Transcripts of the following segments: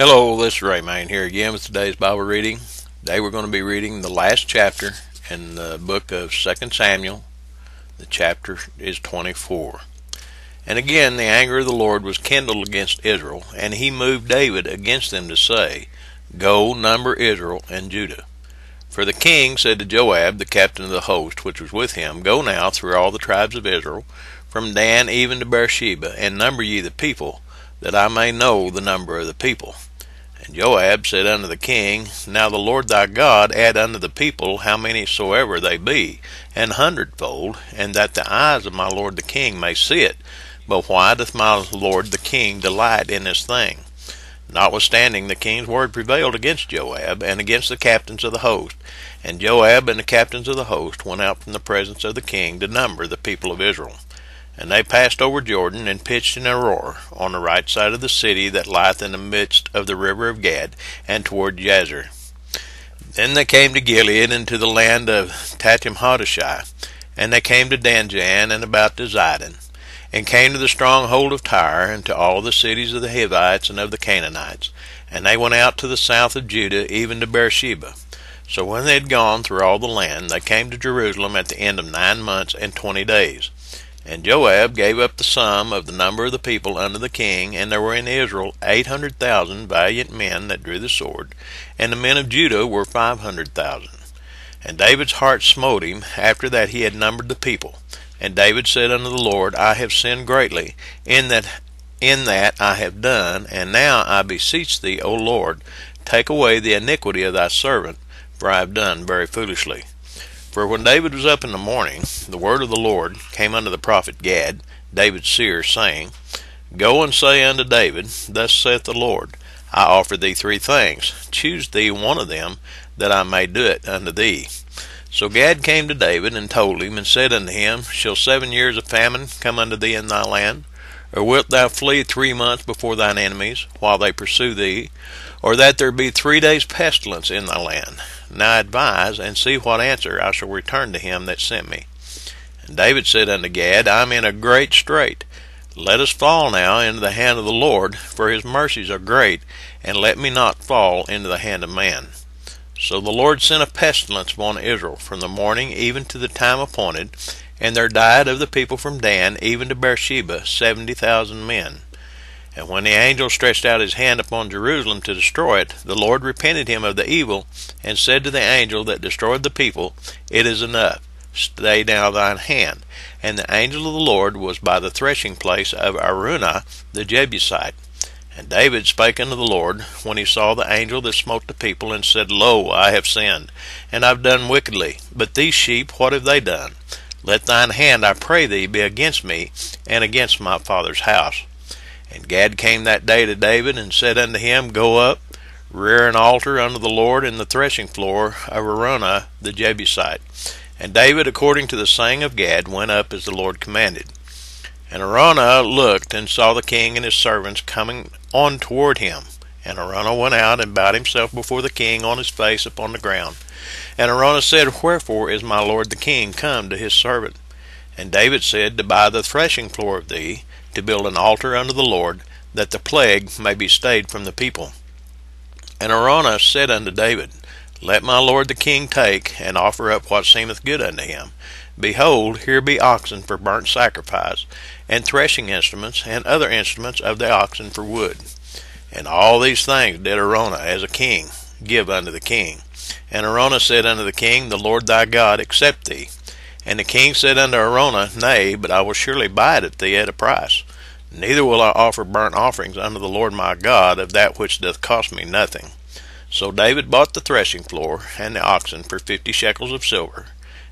Hello, this is Ray Main here again with today's Bible reading. Today we're going to be reading the last chapter in the book of 2 Samuel. The chapter is 24. And again the anger of the Lord was kindled against Israel, and he moved David against them to say, Go, number Israel and Judah. For the king said to Joab, the captain of the host which was with him, Go now through all the tribes of Israel, from Dan even to Beersheba, and number ye the people, that I may know the number of the people. And Joab said unto the king, Now the Lord thy God add unto the people how many soever they be, an hundredfold, and that the eyes of my lord the king may see it. But why doth my lord the king delight in this thing? Notwithstanding, the king's word prevailed against Joab, and against the captains of the host. And Joab and the captains of the host went out from the presence of the king to number the people of Israel. And they passed over Jordan, and pitched in Aroer, on the right side of the city that lieth in the midst of the river of Gad, and toward Jazer. Then they came to Gilead, and to the land of Tahtimhodeshah, and they came to Danjan, and about to Zidon, and came to the stronghold of Tyre, and to all the cities of the Hivites and of the Canaanites. And they went out to the south of Judah, even to Beersheba. So when they had gone through all the land, they came to Jerusalem at the end of 9 months and 20 days. And Joab gave up the sum of the number of the people unto the king, and there were in Israel 800,000 valiant men that drew the sword, and the men of Judah were 500,000. And David's heart smote him after that he had numbered the people. And David said unto the Lord, I have sinned greatly in that I have done, and now I beseech thee, O Lord, take away the iniquity of thy servant, for I have done very foolishly. For when David was up in the morning, the word of the Lord came unto the prophet Gad, David's seer, saying, Go and say unto David, Thus saith the Lord, I offer thee 3 things. Choose thee one of them, that I may do it unto thee. So Gad came to David, and told him, and said unto him, Shall 7 years of famine come unto thee in thy land? Or wilt thou flee 3 months before thine enemies, while they pursue thee? Or that there be 3 days pestilence in thy land? Now advise, and see what answer I shall return to him that sent me. And David said unto Gad, I am in a great strait. Let us fall now into the hand of the Lord, for his mercies are great, and let me not fall into the hand of man. So the Lord sent a pestilence upon Israel from the morning even to the time appointed, and there died of the people from Dan even to Beersheba 70,000 men. And when the angel stretched out his hand upon Jerusalem to destroy it, the Lord repented him of the evil, and said to the angel that destroyed the people, It is enough, stay now thine hand. And the angel of the Lord was by the threshing place of Araunah the Jebusite. And David spake unto the Lord, when he saw the angel that smote the people, and said, Lo, I have sinned, and I have done wickedly. But these sheep, what have they done? Let thine hand, I pray thee, be against me, and against my father's house. And Gad came that day to David, and said unto him, Go up, rear an altar unto the Lord in the threshing floor of Araunah the Jebusite. And David, according to the saying of Gad, went up as the Lord commanded. And Araunah looked, and saw the king and his servants coming on toward him. And Araunah went out, and bowed himself before the king on his face upon the ground. And Araunah said, Wherefore is my lord the king come to his servant? And David said, To buy the threshing floor of thee, to build an altar unto the Lord, that the plague may be stayed from the people. And Araunah said unto David, Let my lord the king take, and offer up what seemeth good unto him. Behold, here be oxen for burnt sacrifice, and threshing instruments, and other instruments of the oxen for wood. And all these things did Araunah as a king give unto the king. And Araunah said unto the king, The Lord thy God accept thee. And the king said unto Araunah, Nay, but I will surely buy it of thee at a price. Neither will I offer burnt offerings unto the Lord my God of that which doth cost me nothing. So David bought the threshing floor and the oxen for 50 shekels of silver.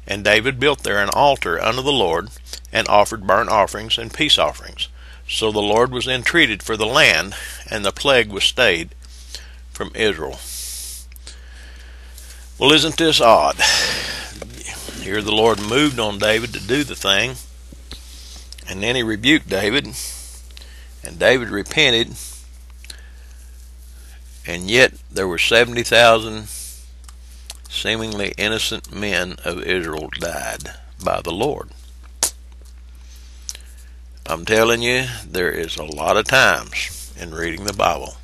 And David built there an altar unto the Lord, and offered burnt offerings and peace offerings. So the Lord was entreated for the land, and the plague was stayed from Israel. Well, isn't this odd? Here the Lord moved on David to do the thing, and then he rebuked David, and David repented, and yet there were 70,000 seemingly innocent men of Israel died by the Lord. I'm telling you, there is a lot of times in reading the Bible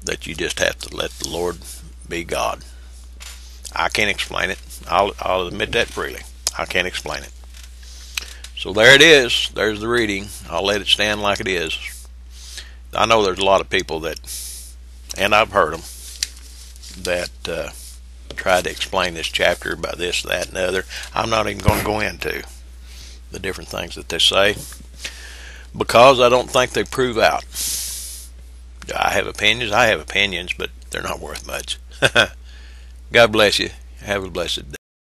that you just have to let the Lord be God. I can't explain it. I'll admit that freely. I can't explain it. So there it is. There's the reading. I'll let it stand like it is. I know there's a lot of people that, and I've heard them, that try to explain this chapter by this, that, and the other. I'm not even going to go into the different things that they say, because I don't think they prove out. I have opinions, but they're not worth much. God bless you. Have a blessed day.